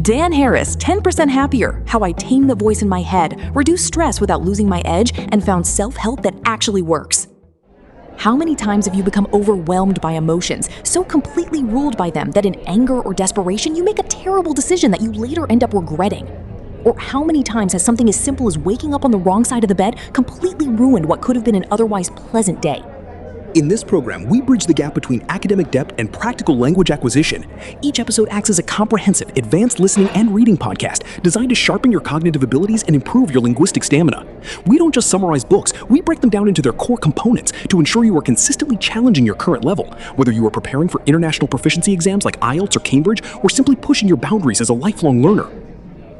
Dan Harris, 10% Happier, How I Tame the Voice in My Head, Reduced Stress Without Losing My Edge, and Found Self-Help That Actually Works. How many times have you become overwhelmed by emotions, so completely ruled by them that in anger or desperation you make a terrible decision that you later end up regretting? Or how many times has something as simple as waking up on the wrong side of the bed completely ruined what could have been an otherwise pleasant day? In this program, we bridge the gap between academic depth and practical language acquisition. Each episode acts as a comprehensive, advanced listening and reading podcast designed to sharpen your cognitive abilities and improve your linguistic stamina. We don't just summarize books, we break them down into their core components to ensure you are consistently challenging your current level, whether you are preparing for international proficiency exams like IELTS or Cambridge, or simply pushing your boundaries as a lifelong learner.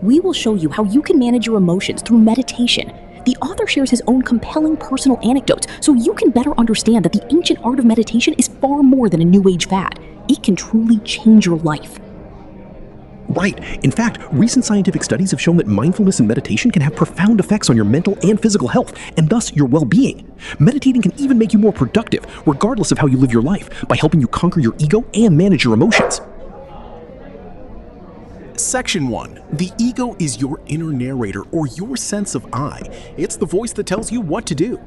We will show you how you can manage your emotions through meditation. The author shares his own compelling personal anecdotes so you can better understand that the ancient art of meditation is far more than a new age fad. It can truly change your life. Right. In fact, recent scientific studies have shown that mindfulness and meditation can have profound effects on your mental and physical health, and thus your well-being. Meditating can even make you more productive, regardless of how you live your life, by helping you conquer your ego and manage your emotions. Section 1. The ego is your inner narrator or your sense of I. It's the voice that tells you what to do.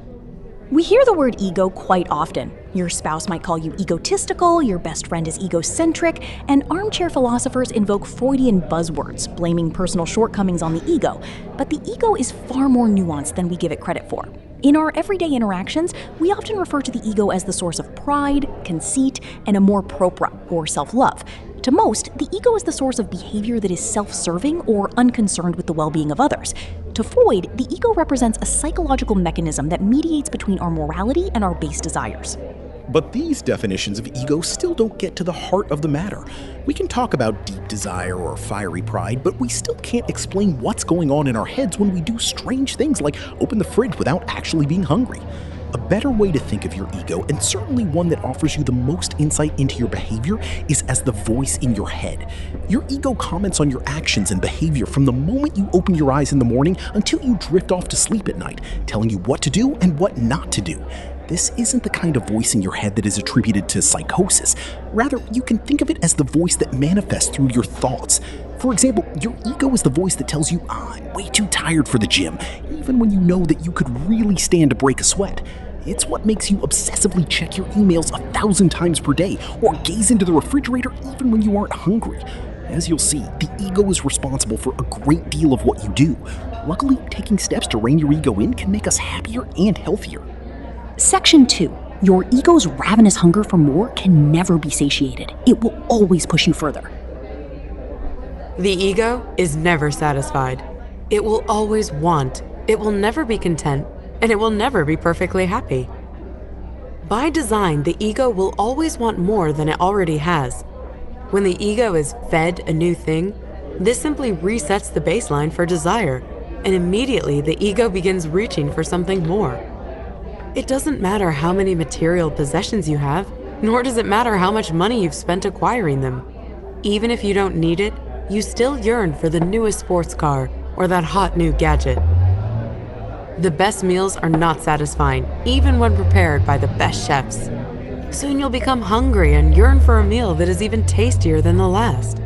We hear the word ego quite often. Your spouse might call you egotistical, your best friend is egocentric, and armchair philosophers invoke Freudian buzzwords, blaming personal shortcomings on the ego. But the ego is far more nuanced than we give it credit for. In our everyday interactions, we often refer to the ego as the source of pride, conceit, and amor propria, or self-love. To most, the ego is the source of behavior that is self-serving or unconcerned with the well-being of others. To Freud, the ego represents a psychological mechanism that mediates between our morality and our base desires. But these definitions of ego still don't get to the heart of the matter. We can talk about deep desire or fiery pride, but we still can't explain what's going on in our heads when we do strange things like open the fridge without actually being hungry. A better way to think of your ego, and certainly one that offers you the most insight into your behavior, is as the voice in your head. Your ego comments on your actions and behavior from the moment you open your eyes in the morning until you drift off to sleep at night, telling you what to do and what not to do. This isn't the kind of voice in your head that is attributed to psychosis. Rather, you can think of it as the voice that manifests through your thoughts. For example, your ego is the voice that tells you, I'm way too tired for the gym, even when you know that you could really stand to break a sweat. It's what makes you obsessively check your emails 1,000 times per day, or gaze into the refrigerator even when you aren't hungry. As you'll see, the ego is responsible for a great deal of what you do. Luckily, taking steps to rein your ego in can make us happier and healthier. Section 2. Your ego's ravenous hunger for more can never be satiated. It will always push you further. The ego is never satisfied. It will always want. It will never be content, and it will never be perfectly happy. By design, the ego will always want more than it already has. When the ego is fed a new thing, this simply resets the baseline for desire, and immediately the ego begins reaching for something more. It doesn't matter how many material possessions you have, nor does it matter how much money you've spent acquiring them. Even if you don't need it, you still yearn for the newest sports car or that hot new gadget. The best meals are not satisfying, even when prepared by the best chefs. Soon you'll become hungry and yearn for a meal that is even tastier than the last.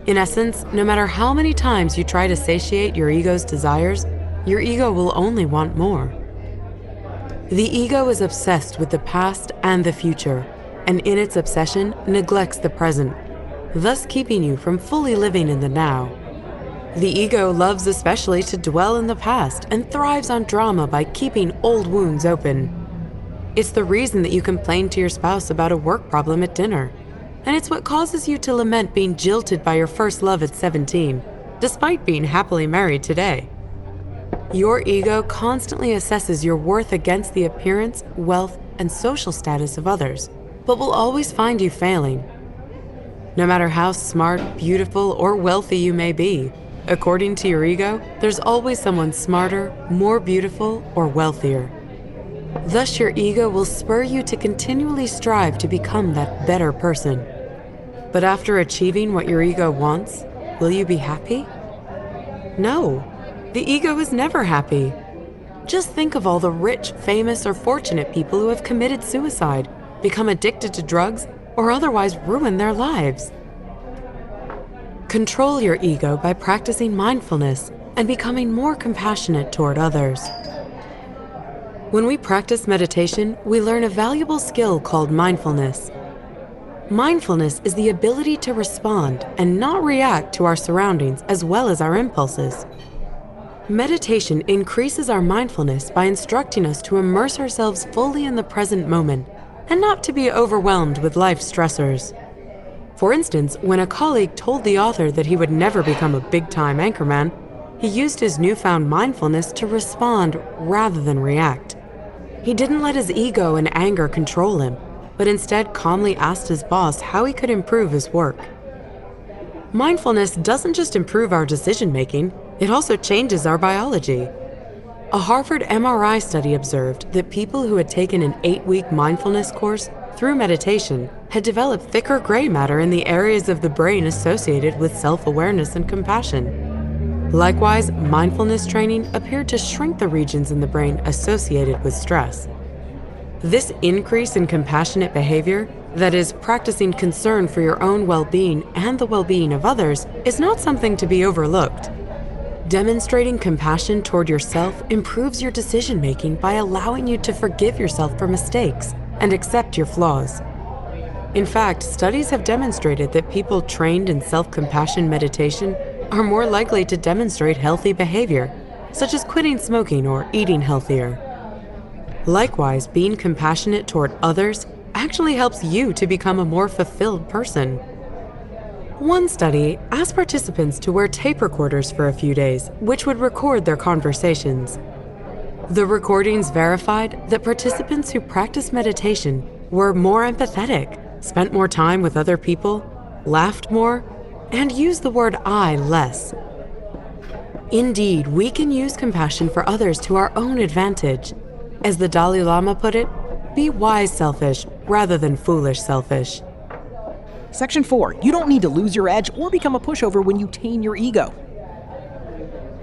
In essence, no matter how many times you try to satiate your ego's desires, your ego will only want more. The ego is obsessed with the past and the future, and in its obsession neglects the present, thus keeping you from fully living in the now. The ego loves especially to dwell in the past and thrives on drama by keeping old wounds open. It's the reason that you complain to your spouse about a work problem at dinner, and it's what causes you to lament being jilted by your first love at 17, despite being happily married today. Your ego constantly assesses your worth against the appearance, wealth, and social status of others, but will always find you failing. No matter how smart, beautiful, or wealthy you may be, according to your ego, there's always someone smarter, more beautiful, or wealthier. Thus, your ego will spur you to continually strive to become that better person. But after achieving what your ego wants, will you be happy? No. The ego is never happy. Just think of all the rich, famous, or fortunate people who have committed suicide, become addicted to drugs, or otherwise ruin their lives. Control your ego by practicing mindfulness and becoming more compassionate toward others. When we practice meditation, we learn a valuable skill called mindfulness. Mindfulness is the ability to respond and not react to our surroundings as well as our impulses. Meditation increases our mindfulness by instructing us to immerse ourselves fully in the present moment and not to be overwhelmed with life's stressors. For instance, when a colleague told the author that he would never become a big-time anchorman, he used his newfound mindfulness to respond rather than react. He didn't let his ego and anger control him, but instead calmly asked his boss how he could improve his work. Mindfulness doesn't just improve our decision-making, it also changes our biology. A Harvard MRI study observed that people who had taken an 8-week mindfulness course through meditation had developed thicker gray matter in the areas of the brain associated with self-awareness and compassion. Likewise, mindfulness training appeared to shrink the regions in the brain associated with stress. This increase in compassionate behavior, that is, practicing concern for your own well-being and the well-being of others, is not something to be overlooked. Demonstrating compassion toward yourself improves your decision-making by allowing you to forgive yourself for mistakes and accept your flaws. In fact, studies have demonstrated that people trained in self-compassion meditation are more likely to demonstrate healthy behavior, such as quitting smoking or eating healthier. Likewise, being compassionate toward others actually helps you to become a more fulfilled person. One study asked participants to wear tape recorders for a few days, which would record their conversations. The recordings verified that participants who practiced meditation were more empathetic, spent more time with other people, laughed more, and used the word I less. Indeed, we can use compassion for others to our own advantage. As the Dalai Lama put it, be wise selfish rather than foolish selfish. Section 4. You don't need to lose your edge or become a pushover when you tame your ego.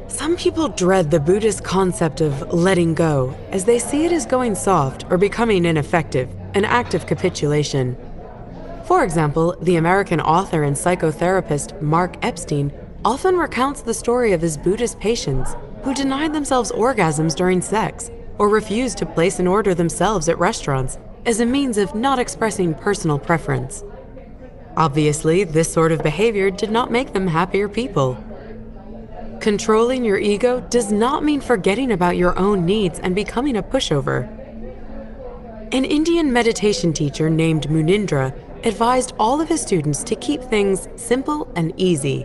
Some people dread the Buddhist concept of letting go, as they see it as going soft or becoming ineffective, an act of capitulation. For example, the American author and psychotherapist Mark Epstein often recounts the story of his Buddhist patients who denied themselves orgasms during sex or refused to place an order themselves at restaurants as a means of not expressing personal preference. Obviously, this sort of behavior did not make them happier people. Controlling your ego does not mean forgetting about your own needs and becoming a pushover. An Indian meditation teacher named Munindra advised all of his students to keep things simple and easy.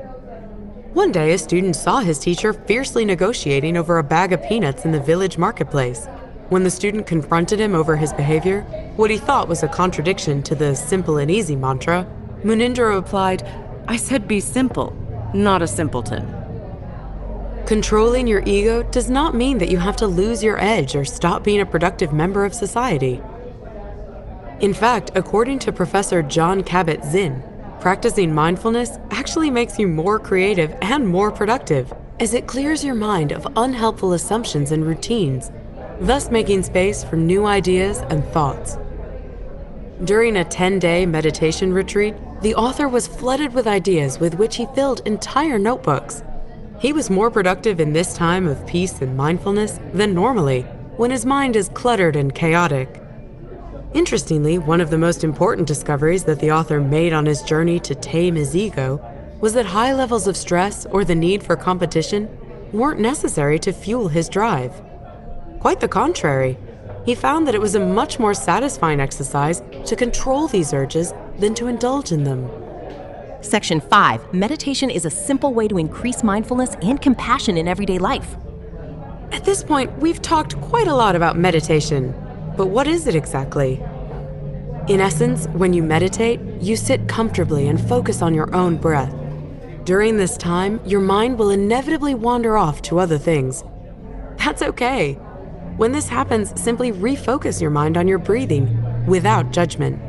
One day, a student saw his teacher fiercely negotiating over a bag of peanuts in the village marketplace. When the student confronted him over his behavior, what he thought was a contradiction to the simple and easy mantra, Munindra replied, "I said be simple, not a simpleton." Controlling your ego does not mean that you have to lose your edge or stop being a productive member of society. In fact, according to Professor John Kabat-Zinn, practicing mindfulness actually makes you more creative and more productive, as it clears your mind of unhelpful assumptions and routines, thus making space for new ideas and thoughts. During a 10-day meditation retreat, the author was flooded with ideas with which he filled entire notebooks. He was more productive in this time of peace and mindfulness than normally, when his mind is cluttered and chaotic. Interestingly, one of the most important discoveries that the author made on his journey to tame his ego was that high levels of stress or the need for competition weren't necessary to fuel his drive. Quite the contrary, he found that it was a much more satisfying exercise to control these urges than to indulge in them. Section 5. Meditation is a simple way to increase mindfulness and compassion in everyday life. At this point, we've talked quite a lot about meditation, but what is it exactly? In essence, when you meditate, you sit comfortably and focus on your own breath. During this time, your mind will inevitably wander off to other things. That's okay. When this happens, simply refocus your mind on your breathing, without judgment.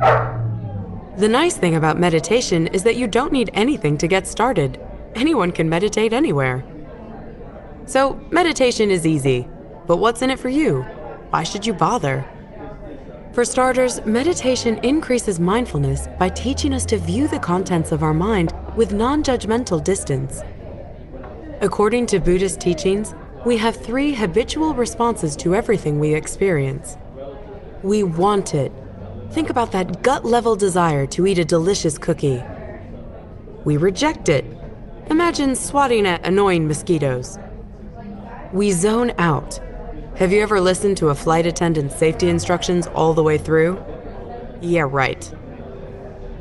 The nice thing about meditation is that you don't need anything to get started. Anyone can meditate anywhere. So, meditation is easy, but what's in it for you? Why should you bother? For starters, meditation increases mindfulness by teaching us to view the contents of our mind with non-judgmental distance. According to Buddhist teachings, we have 3 habitual responses to everything we experience. We want it. Think about that gut-level desire to eat a delicious cookie. We reject it. Imagine swatting at annoying mosquitoes. We zone out. Have you ever listened to a flight attendant's safety instructions all the way through? Yeah, right.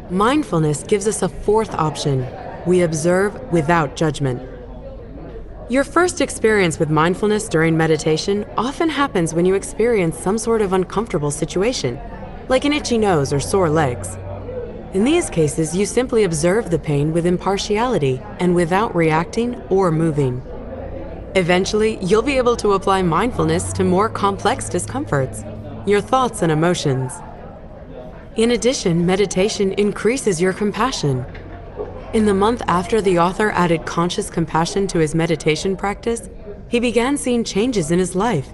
Mindfulness gives us a 4th option. We observe without judgment. Your first experience with mindfulness during meditation often happens when you experience some sort of uncomfortable situation, like an itchy nose or sore legs. In these cases, you simply observe the pain with impartiality and without reacting or moving. Eventually, you'll be able to apply mindfulness to more complex discomforts, your thoughts and emotions. In addition, meditation increases your compassion. In the month after the author added conscious compassion to his meditation practice, he began seeing changes in his life.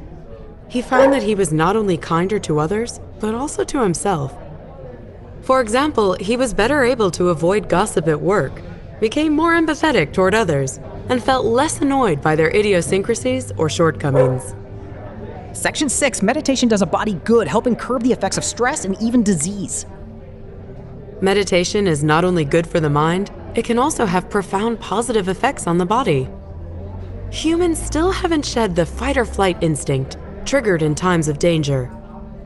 He found that he was not only kinder to others, but also to himself. For example, he was better able to avoid gossip at work, became more empathetic toward others, and felt less annoyed by their idiosyncrasies or shortcomings. Section 6, meditation does a body good, helping curb the effects of stress and even disease. Meditation is not only good for the mind, it can also have profound positive effects on the body. Humans still haven't shed the fight-or-flight instinct, triggered in times of danger.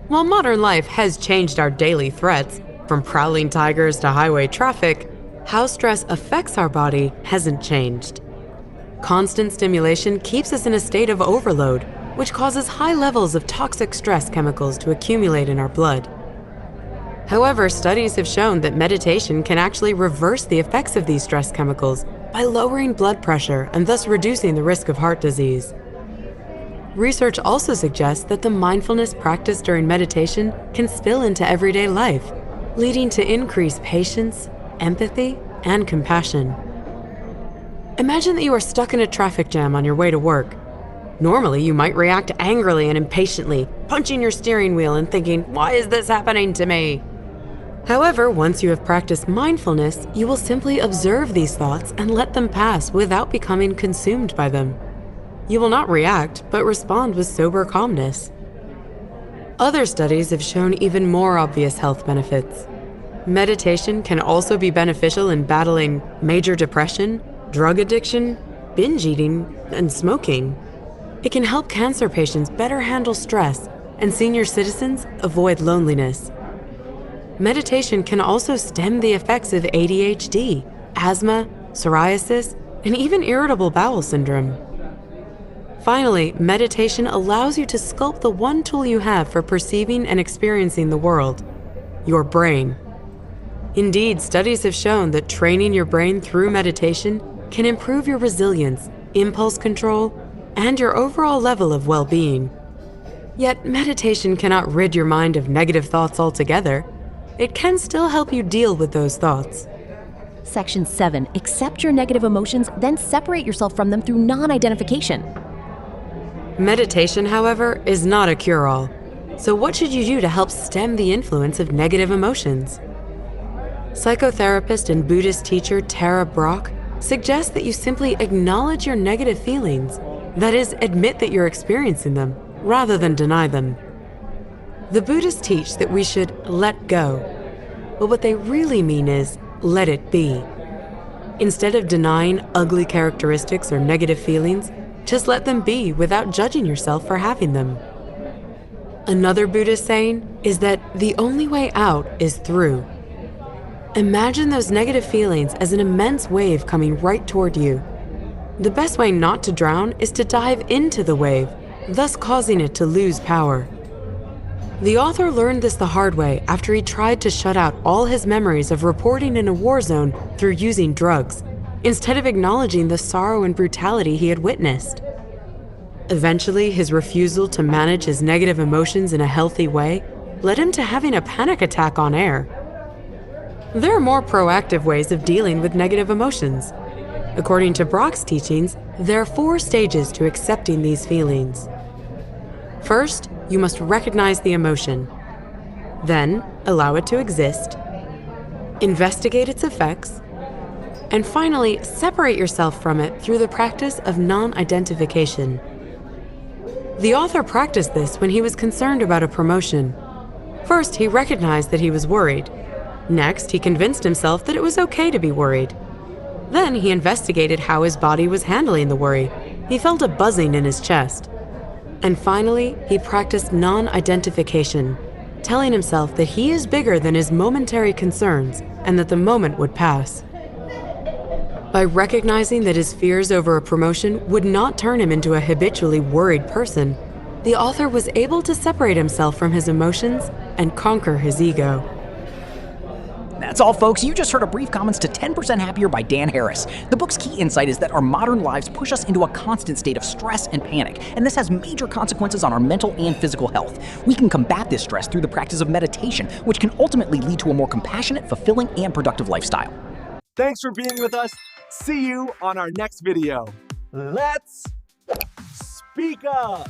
While modern life has changed our daily threats, from prowling tigers to highway traffic, how stress affects our body hasn't changed. Constant stimulation keeps us in a state of overload, which causes high levels of toxic stress chemicals to accumulate in our blood. However, studies have shown that meditation can actually reverse the effects of these stress chemicals by lowering blood pressure and thus reducing the risk of heart disease. Research also suggests that the mindfulness practiced during meditation can spill into everyday life, leading to increased patience, empathy, and compassion. Imagine that you are stuck in a traffic jam on your way to work. Normally, you might react angrily and impatiently, punching your steering wheel and thinking, "Why is this happening to me?" However, once you have practiced mindfulness, you will simply observe these thoughts and let them pass without becoming consumed by them. You will not react, but respond with sober calmness. Other studies have shown even more obvious health benefits. Meditation can also be beneficial in battling major depression, drug addiction, binge eating, and smoking. It can help cancer patients better handle stress and senior citizens avoid loneliness. Meditation can also stem the effects of ADHD, asthma, psoriasis, and even irritable bowel syndrome. Finally, meditation allows you to sculpt the one tool you have for perceiving and experiencing the world, your brain. Indeed, studies have shown that training your brain through meditation can improve your resilience, impulse control, and your overall level of well-being. Yet, meditation cannot rid your mind of negative thoughts altogether. It can still help you deal with those thoughts. Section 7. Accept your negative emotions, then separate yourself from them through non-identification. Meditation, however, is not a cure-all. So what should you do to help stem the influence of negative emotions? Psychotherapist and Buddhist teacher Tara Brach suggests that you simply acknowledge your negative feelings. That is, admit that you're experiencing them, rather than deny them. The Buddhists teach that we should let go, but what they really mean is let it be. Instead of denying ugly characteristics or negative feelings, just let them be without judging yourself for having them. Another Buddhist saying is that the only way out is through. Imagine those negative feelings as an immense wave coming right toward you. The best way not to drown is to dive into the wave, thus causing it to lose power. The author learned this the hard way after he tried to shut out all his memories of reporting in a war zone through using drugs, instead of acknowledging the sorrow and brutality he had witnessed. Eventually, his refusal to manage his negative emotions in a healthy way led him to having a panic attack on air. There are more proactive ways of dealing with negative emotions. According to Brach's teachings, there are 4 stages to accepting these feelings. First, you must recognize the emotion. Then, allow it to exist. Investigate its effects. And finally, separate yourself from it through the practice of non-identification. The author practiced this when he was concerned about a promotion. First, he recognized that he was worried. Next, he convinced himself that it was okay to be worried. Then he investigated how his body was handling the worry. He felt a buzzing in his chest. And finally, he practiced non-identification, telling himself that he is bigger than his momentary concerns and that the moment would pass. By recognizing that his fears over a promotion would not turn him into a habitually worried person, the author was able to separate himself from his emotions and conquer his ego. That's all, folks. You just heard a brief comments to 10% Happier by Dan Harris. The book's key insight is that our modern lives push us into a constant state of stress and panic, and this has major consequences on our mental and physical health. We can combat this stress through the practice of meditation, which can ultimately lead to a more compassionate, fulfilling, and productive lifestyle. Thanks for being with us. See you on our next video. Let's speak up.